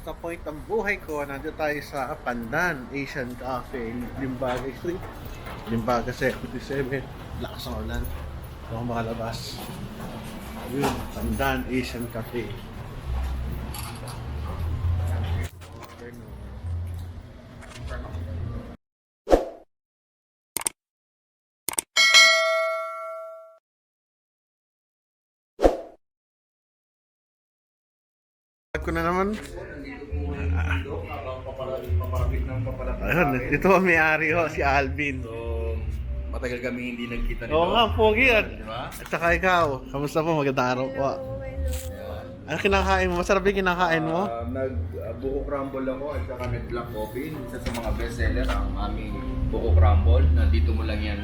sa point ng buhay ko, nandito tayo sa Pandan Asian Cafe, Limbaga Street, Limbaga 77. Lakas ng ulan. Ito ang makalabas. Yun, Pandan Asian Cafe. Ko na naman. Ayun, ito ang may-ari ho, si Alvin. So, matagal kami hindi nagkita nito. Oo nga, pogi at, Diba? at saka ikaw. Kamusta po? Magandang araw po. Ano kinakain mo? Masarap yung kinakain mo? Buko crumble ako at saka nag-black coffee. Isa sa mga bestseller ang aming buko crumble. Nandito mo lang yan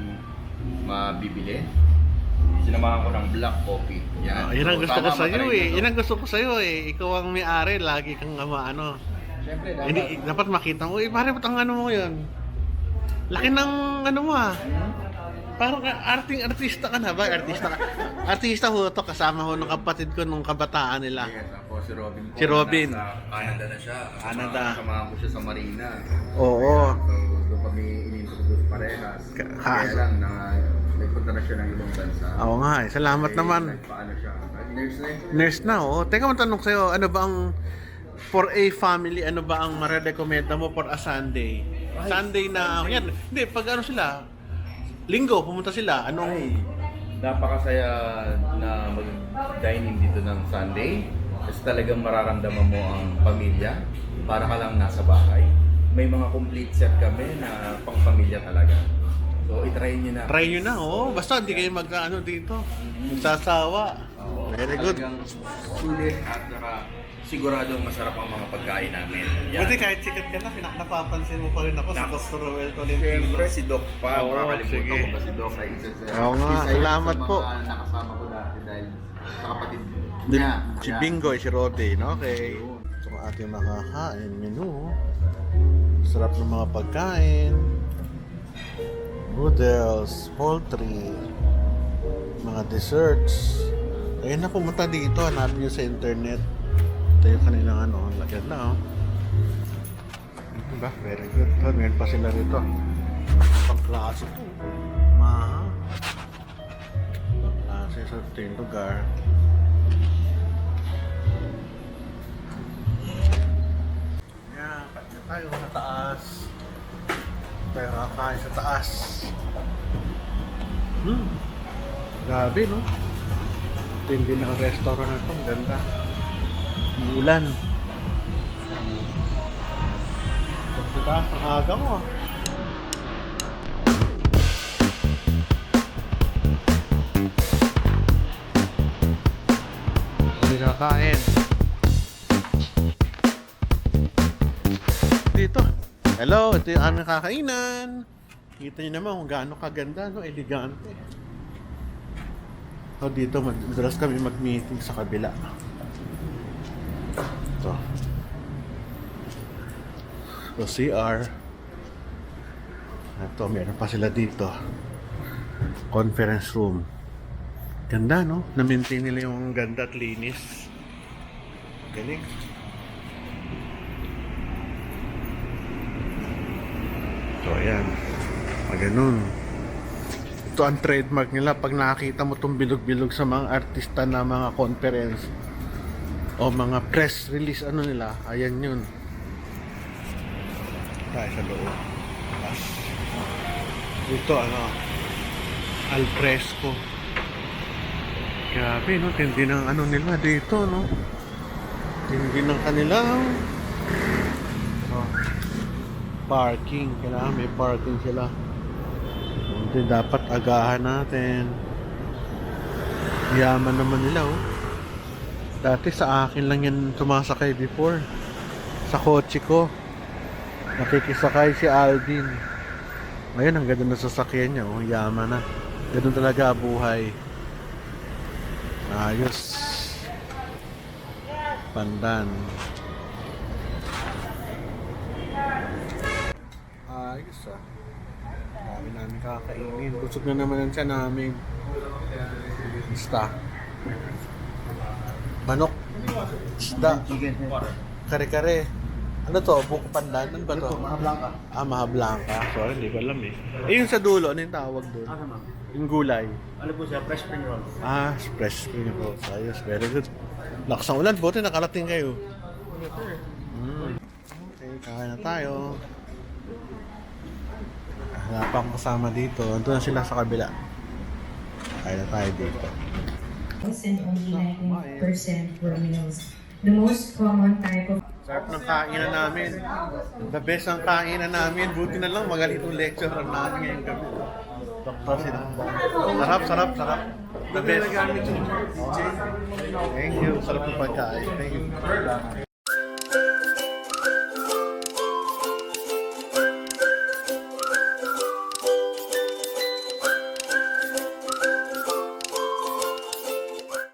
mabibili. Sinamahan ko ng black coffee. Yan. Yan ang So, gusto ko sana sa iyo matry eh. nyo to. Yan ang gusto ko sa iyo eh. Ikaw ang may-ari, lagi kang ano. Siyempre, dapat. Hindi, dapat makita mo. Eh, pare, ba't ang ano mo yun? Laki ng ano mo ah. Parang artista ka na ba? Artista ka. Artista ho to, kasama ho ng kapatid ko nung kabataan nila. Yes, ako si Robin po. Si Robin. Nasa Canada na siya. Canada. Kasamahan ko siya sa Marina. Oo. So, doon kami inintroduce parehas. Kaya lang na nagpunta na siya ng ibang bansa. Oo nga eh. Salamat naman. Paano siya? Nurse na yun. Nurse na oh. Teka, matanong sa'yo, ano ba ang for a family, ano ba ang marerekomenda mo for a Sunday? Sunday na, yan. Hindi, pag ano sila, linggo, pumunta sila. Anong, Napakasaya na mag-dining dito ng Sunday. Kasi talagang mararamdaman mo ang pamilya. Para ka lang nasa bahay. May mga complete set kami na pang pamilya talaga. So, itry nyo na. try nyo na, oh. Basta hindi kayo ano dito. Magsasawa. Oo, Very good. Talagang sulit at saka siguradong masarap ang mga pagkain namin. Buti kahit sikat ka na, napapansin mo pa rin ako sa Dr. Roel Tolentino. Siyempre, si Doc pa. Oo, Makakalimutan sige. ko pa si Doc. Ay, isa sa, Oo nga, isa salamat sa po. mga nakasama ko dati dahil sa kapatid niya. Si Kaya, Bingo, si Robin, okay. Ito ang ating makakain, menu. Sarap ng mga pagkain. Noodles, poultry, mga desserts. Ayun na, pumunta dito, hanapin nyo sa internet. Ito yung kanilang ano, lagyan na oh. Diba? Very good. Oh, meron pa sila rito. Pang-klase ito. Maha. Pang-klase sa ito yung lugar. Yan, kanya tayo sa taas. Tayo kakain sa taas. Grabe, no? Tindi ng restaurant na ito. Ang ganda. Ulan. Diba? Ang aga mo. Hindi kakain. Dito. Hello, ito yung aming kakainan. Kita nyo naman kung gaano kaganda, no? Elegante. So dito, madalas kami mag-meeting sa kabila. Ito. So CR. Ito, meron pa sila dito. Conference room. Ganda, no? Na-maintain nila yung ganda at linis. Galing. So, ayan. Ganun. Ito ang trademark nila. Pag nakakita mo itong bilog-bilog sa mga artista na mga conference o mga press release, ano nila, ayan yun. Tayo sa loob. Ito, ano, al fresco. Grabe, no? Tindi ng ano nila dito, no? Tindi ng kanilang parking. Kailangan may parking sila. Hindi dapat agahan natin. Yaman naman nila, oh. Dati sa akin lang yan sumasakay before. Sa kotse ko. Nakikisakay si Alvin. Ngayon, ang ganda na sasakyan niya, oh. Yaman na. Ganun talaga buhay. Ayos. Pandan. Ayos ah. Dami namin kakainin. Busog na naman ang tiyan namin. Basta. Manok. Isda. Kare-kare. Ano to? Buko pandan? Ano ba to? Mga blanca. Ah, Maha Blanca. Sorry, hindi ko alam eh. Eh, yung sa dulo, ano yung tawag doon? Ano ma'am? Yung gulay. Ano po siya? Fresh spring roll. Ah, fresh spring rolls. Ayos, very good. Lakas ng ulan, buti nakarating kayo. Okay, kain na tayo. Wala pa akong kasama dito. Ando na sila sa kabila. Kain na tayo dito. And only 19% were males. The most common type of Sarap ng kainan namin. The best ang kainan namin. Buti na lang magaling itong lecturer namin ngayong gabi. Doktor sila. Sarap, sarap, sarap. The best. Thank you. Sarap ng pagkain. Thank you.